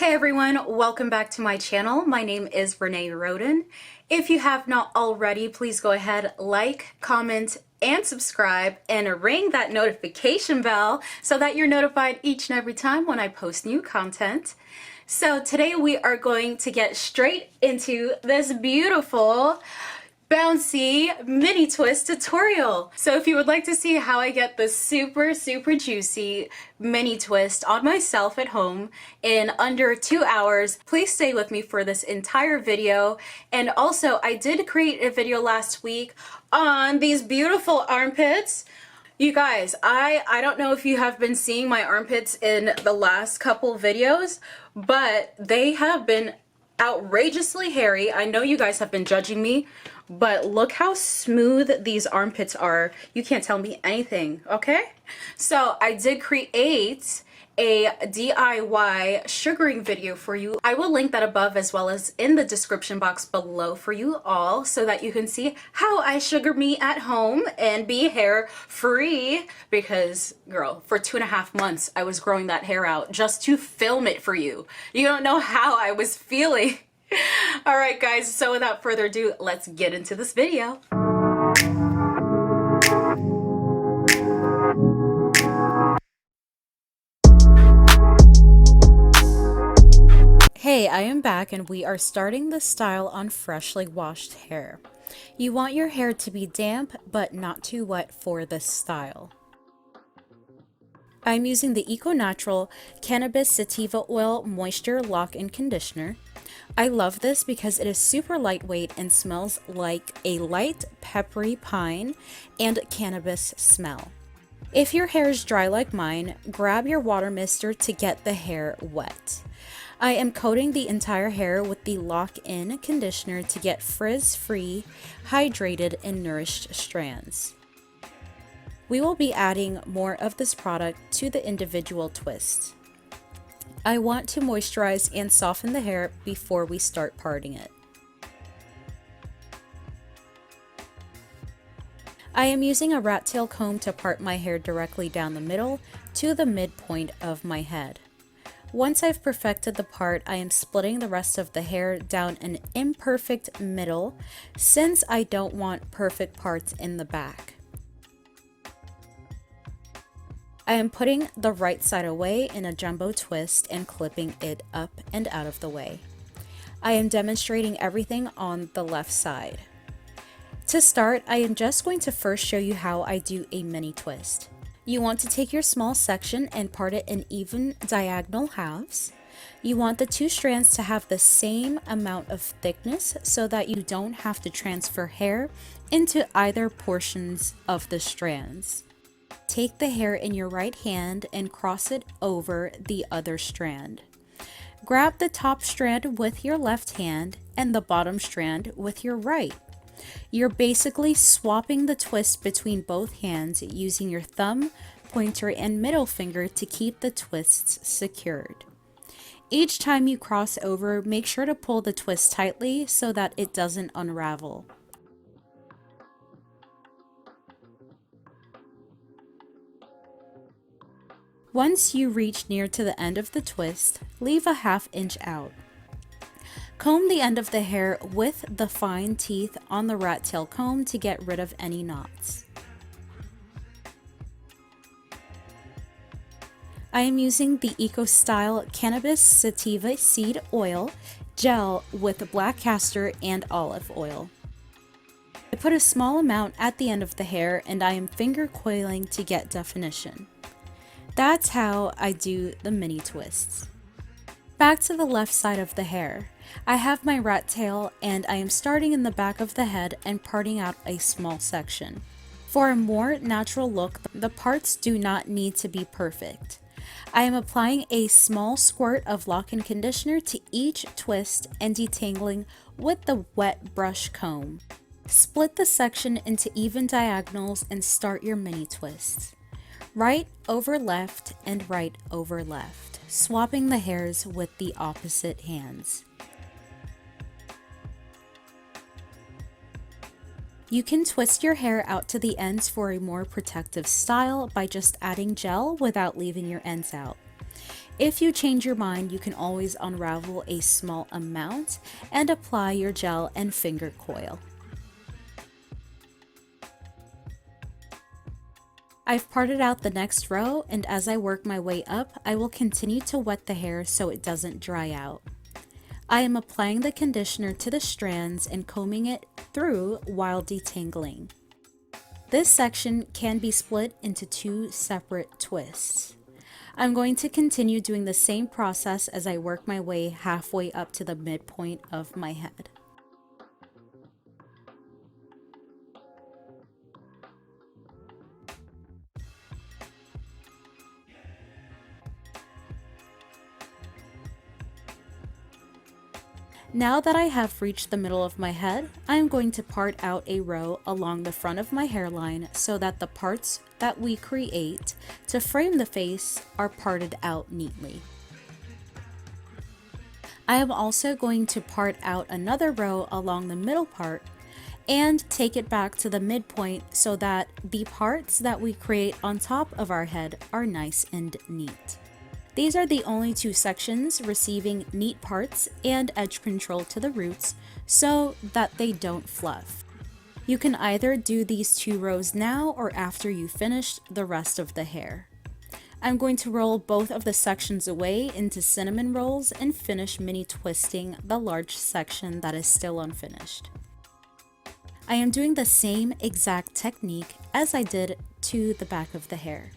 Hey everyone, welcome back to my channel. My name is Renee Roden. If you have not already, please go ahead, like, comment, and subscribe, and ring that notification bell so that you're notified each and every time when I post new content. So today we are going to get straight into this beautiful bouncy mini twist tutorial. So if you would like to see how I get this super juicy mini twist on myself at home in under 2 hours, please stay with me for this entire video. And also, I did create a video last week on these beautiful armpits. You guys, I don't know if you have been seeing my armpits in the last couple videos, but they have been outrageously hairy. I know you guys have been judging me, but look how smooth these armpits are. You can't tell me anything, okay? So I did create a DIY sugaring video for you. I will link that above as well as in the description box below for you all so that you can see how I sugar me at home and be hair free, because girl, for 2.5 months I was growing that hair out just to film it for you. You don't know how I was feeling. All right guys, so without further ado, let's get into this video. Hey, I am back and we are starting the style on freshly washed hair. You want your hair to be damp but not too wet for this style. I'm using the Eco Natural Cannabis Sativa Oil Moisture Lock and Conditioner. I love this because it is super lightweight and smells like a light peppery pine and cannabis smell. If your hair is dry like mine, grab your water mister to get the hair wet. I am coating the entire hair with the lock-in conditioner to get frizz-free, hydrated, and nourished strands. We will be adding more of this product to the individual twists. I want to moisturize and soften the hair before we start parting it. I am using a rat tail comb to part my hair directly down the middle to the midpoint of my head. Once I've perfected the part, I am splitting the rest of the hair down an imperfect middle since I don't want perfect parts in the back. I am putting the right side away in a jumbo twist and clipping it up and out of the way. I am demonstrating everything on the left side. To start, I am just going to first show you how I do a mini twist. You want to take your small section and part it in even diagonal halves. You want the two strands to have the same amount of thickness so that you don't have to transfer hair into either portions of the strands. Take the hair in your right hand and cross it over the other strand. Grab the top strand with your left hand and the bottom strand with your right. You're basically swapping the twist between both hands using your thumb, pointer, and middle finger to keep the twists secured. Each time you cross over, make sure to pull the twist tightly so that it doesn't unravel. Once you reach near to the end of the twist, leave a 1/2 inch out. Comb the end of the hair with the fine teeth on the rat tail comb to get rid of any knots. I am using the Eco Style Cannabis Sativa Seed Oil Gel with black castor and olive oil. I put a small amount at the end of the hair and I am finger coiling to get definition. That's how I do the mini twists. Back to the left side of the hair. I have my rat tail and I am starting in the back of the head and parting out a small section. For a more natural look, the parts do not need to be perfect. I am applying a small squirt of lock-in conditioner to each twist and detangling with the wet brush comb. Split the section into even diagonals and start your mini twists. Right over left and right over left, swapping the hairs with the opposite hands. You can twist your hair out to the ends for a more protective style by just adding gel without leaving your ends out. If you change your mind, you can always unravel a small amount and apply your gel and finger coil. I've parted out the next row, and as I work my way up, I will continue to wet the hair so it doesn't dry out. I am applying the conditioner to the strands and combing it through while detangling. This section can be split into 2 separate twists. I'm going to continue doing the same process as I work my way halfway up to the midpoint of my head. Now that I have reached the middle of my head, I am going to part out a row along the front of my hairline so that the parts that we create to frame the face are parted out neatly. I am also going to part out another row along the middle part and take it back to the midpoint so that the parts that we create on top of our head are nice and neat. These are the only 2 sections receiving neat parts and edge control to the roots so that they don't fluff. You can either do these 2 rows now or after you finished the rest of the hair. I'm going to roll both of the sections away into cinnamon rolls and finish mini twisting the large section that is still unfinished. I am doing the same exact technique as I did to the back of the hair.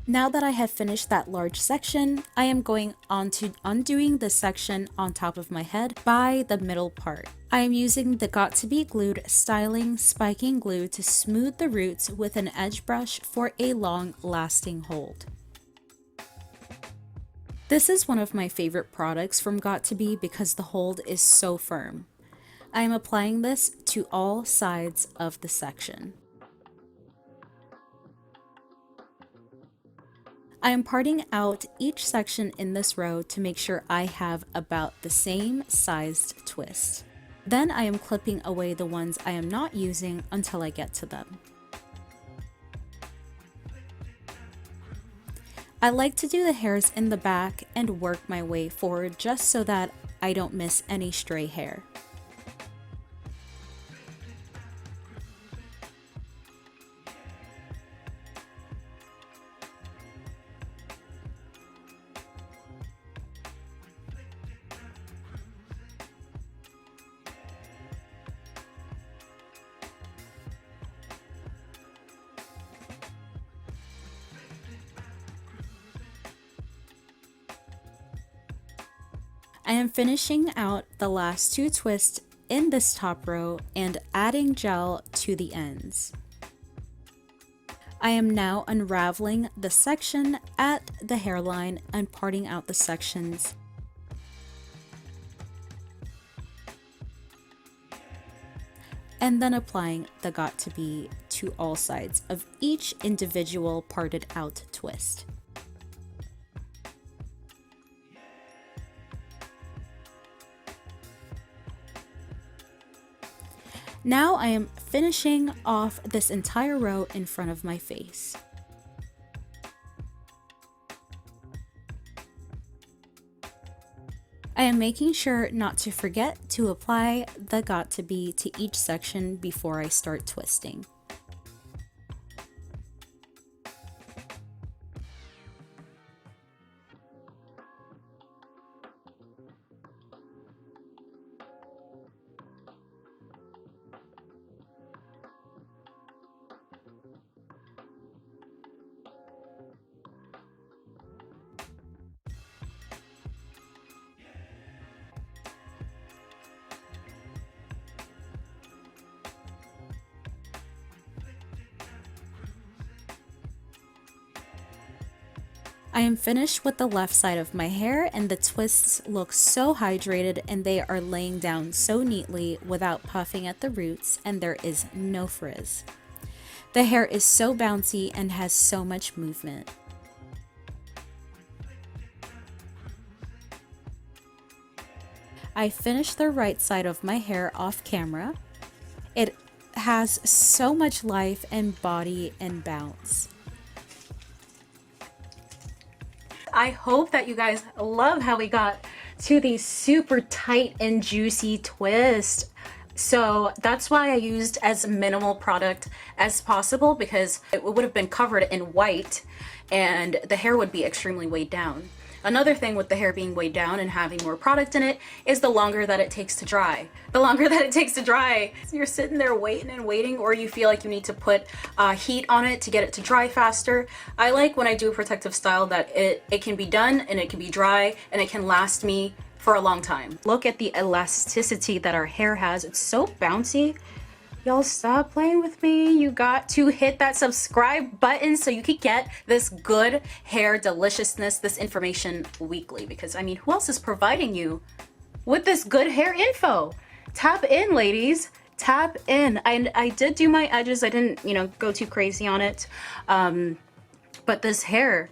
Now that I have finished that large section, I am going on to undoing the section on top of my head by the middle part. I am using the Got To Be Glued styling spiking glue to smooth the roots with an edge brush for a long lasting hold. This is one of my favorite products from Got To Be because the hold is so firm. I am applying this to all sides of the section. I am parting out each section in this row to make sure I have about the same sized twist. Then I am clipping away the ones I am not using until I get to them. I like to do the hairs in the back and work my way forward just so that I don't miss any stray hair. I am finishing out the last 2 twists in this top row and adding gel to the ends. I am now unraveling the section at the hairline and parting out the sections. And then applying the Got To Be to all sides of each individual parted out twist. Now I am finishing off this entire row in front of my face. I am making sure not to forget to apply the Got To Be to each section before I start twisting. I am finished with the left side of my hair, and the twists look so hydrated and they are laying down so neatly without puffing at the roots, and there is no frizz. The hair is so bouncy and has so much movement. I finished the right side of my hair off camera. It has so much life and body and bounce. I hope that you guys love how we got to the super tight and juicy twist. So that's why I used as minimal product as possible, because it would have been covered in white and the hair would be extremely weighed down. Another thing with the hair being weighed down and having more product in it is the longer that it takes to dry. The longer that it takes to dry, you're sitting there waiting and waiting, or you feel like you need to put heat on it to get it to dry faster. I like when I do a protective style that it can be done and it can be dry and it can last me for a long time. Look at the elasticity that our hair has. It's so bouncy. Y'all stop playing with me. You got to hit that subscribe button so you could get this good hair deliciousness, this information weekly, because I mean, who else is providing you with this good hair info? Tap in, ladies, tap in. I did do my edges. I didn't, go too crazy on it. But this hair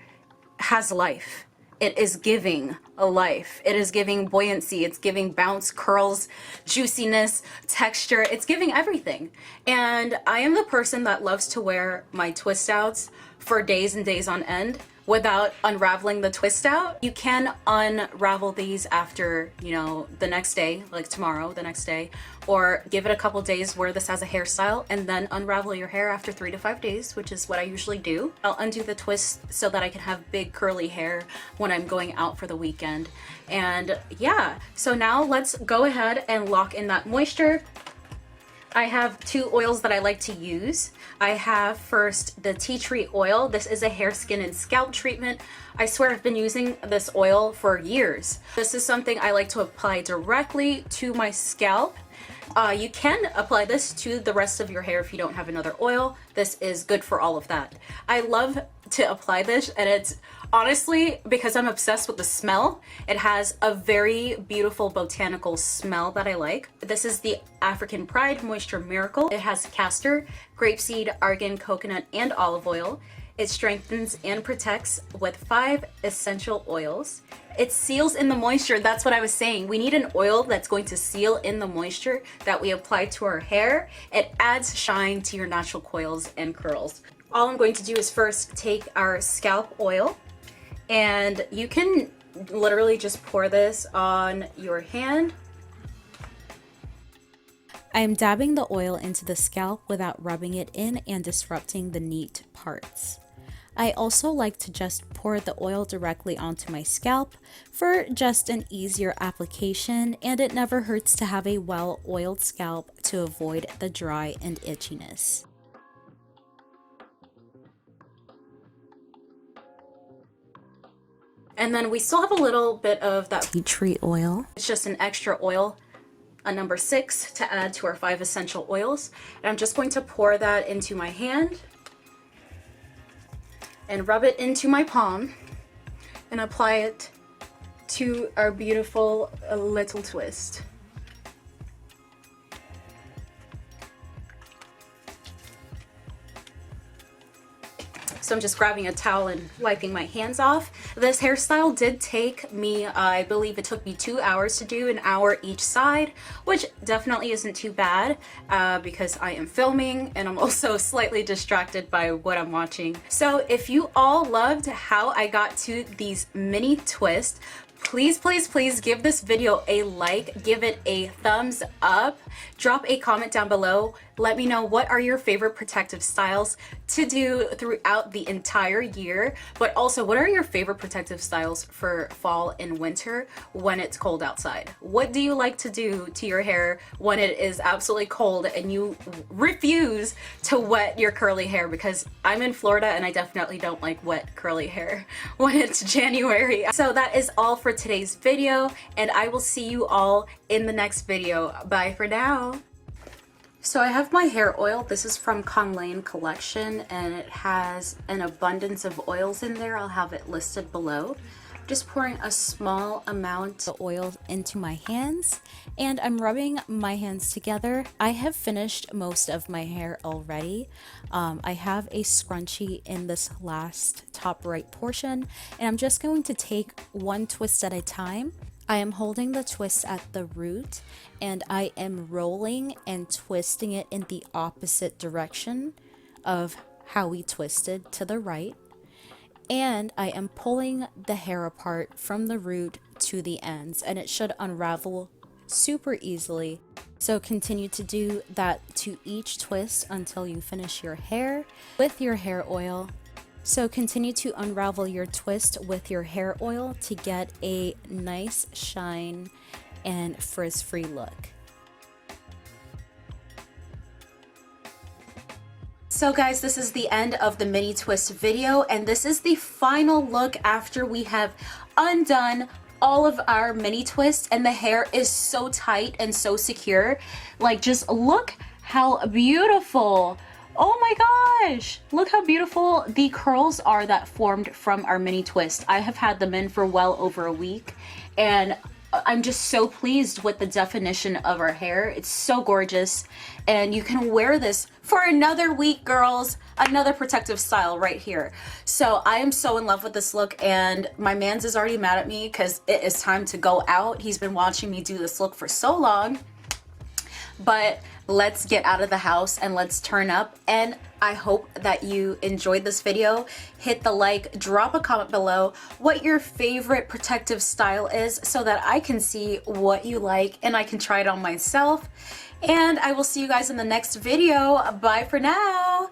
has life. It is giving a life. It is giving buoyancy. It's giving bounce, curls, juiciness, texture. It's giving everything. And I am the person that loves to wear my twist outs for days and days on end without unraveling the twist out. You can unravel these after, the next day, like tomorrow, the next day, or give it a couple days, wear this as a hairstyle, and then unravel your hair after 3 to 5 days, which is what I usually do. I'll undo the twist so that I can have big curly hair when I'm going out for the weekend. And yeah, so now let's go ahead and lock in that moisture. I have 2 oils that I like to use. I have first the tea tree oil. This is a hair, skin, and scalp treatment. I swear I've been using this oil for years. This is something I like to apply directly to my scalp. You can apply this to the rest of your hair if you don't have another oil. This is good for all of that. I love to apply this, and it's honestly because I'm obsessed with the smell. It has a very beautiful botanical smell that I like. This is the African Pride Moisture Miracle. It has castor, grapeseed, argan, coconut, and olive oil. It strengthens and protects with 5 essential oils. It seals in the moisture. That's what I was saying. We need an oil that's going to seal in the moisture that we apply to our hair. It adds shine to your natural coils and curls. All I'm going to do is first take our scalp oil, and you can literally just pour this on your hand. I am dabbing the oil into the scalp without rubbing it in and disrupting the neat parts. I also like to just pour the oil directly onto my scalp for just an easier application, and it never hurts to have a well-oiled scalp to avoid the dry and itchiness. And then we still have a little bit of that Tea tree oil. It's just an extra oil, a number 6 to add to our 5 essential oils. And I'm just going to pour that into my hand and rub it into my palm and apply it to our beautiful little twist. So I'm just grabbing a towel and wiping my hands off. This hairstyle did take me, I believe it took me 2 hours to do, an hour each side, which definitely isn't too bad because I am filming and I'm also slightly distracted by what I'm watching. So if you all loved how I got to these mini twists, please, please, please give this video a like, give it a thumbs up, drop a comment down below. Let me know what are your favorite protective styles to do throughout the entire year, but also what are your favorite protective styles for fall and winter when it's cold outside? What do you like to do to your hair when it is absolutely cold and you refuse to wet your curly hair? Because I'm in Florida and I definitely don't like wet curly hair when it's January. So that is all for today's video, and I will see you all in the next video. Bye for now. So I have my hair oil. This is from Conlane Collection and it has an abundance of oils in there. I'll have it listed below. Just pouring a small amount of oil into my hands and I'm rubbing my hands together. I have finished most of my hair already. I have a scrunchie in this last top right portion and I'm just going to take one twist at a time. I am holding the twist at the root and I am rolling and twisting it in the opposite direction of how we twisted to the right. And I am pulling the hair apart from the root to the ends and it should unravel super easily. So continue to do that to each twist until you finish your hair with your hair oil. So continue to unravel your twist with your hair oil to get a nice shine and frizz-free look. So guys, this is the end of the mini twist video and this is the final look after we have undone all of our mini twists and the hair is so tight and so secure. Like, just look how beautiful. Oh my gosh, look how beautiful the curls are that formed from our mini twist. I have had them in for well over a week and I'm just so pleased with the definition of our hair. It's so gorgeous and you can wear this for another week, girls. Another protective style right here. So I am so in love with this look and my man's is already mad at me because it is time to go out. He's been watching me do this look for so long. But let's get out of the house and let's turn up, and I hope that you enjoyed this video. Hit the like, drop a comment below what your favorite protective style is so that I can see what you like and I can try it on myself. And I will see you guys in the next video. Bye for now.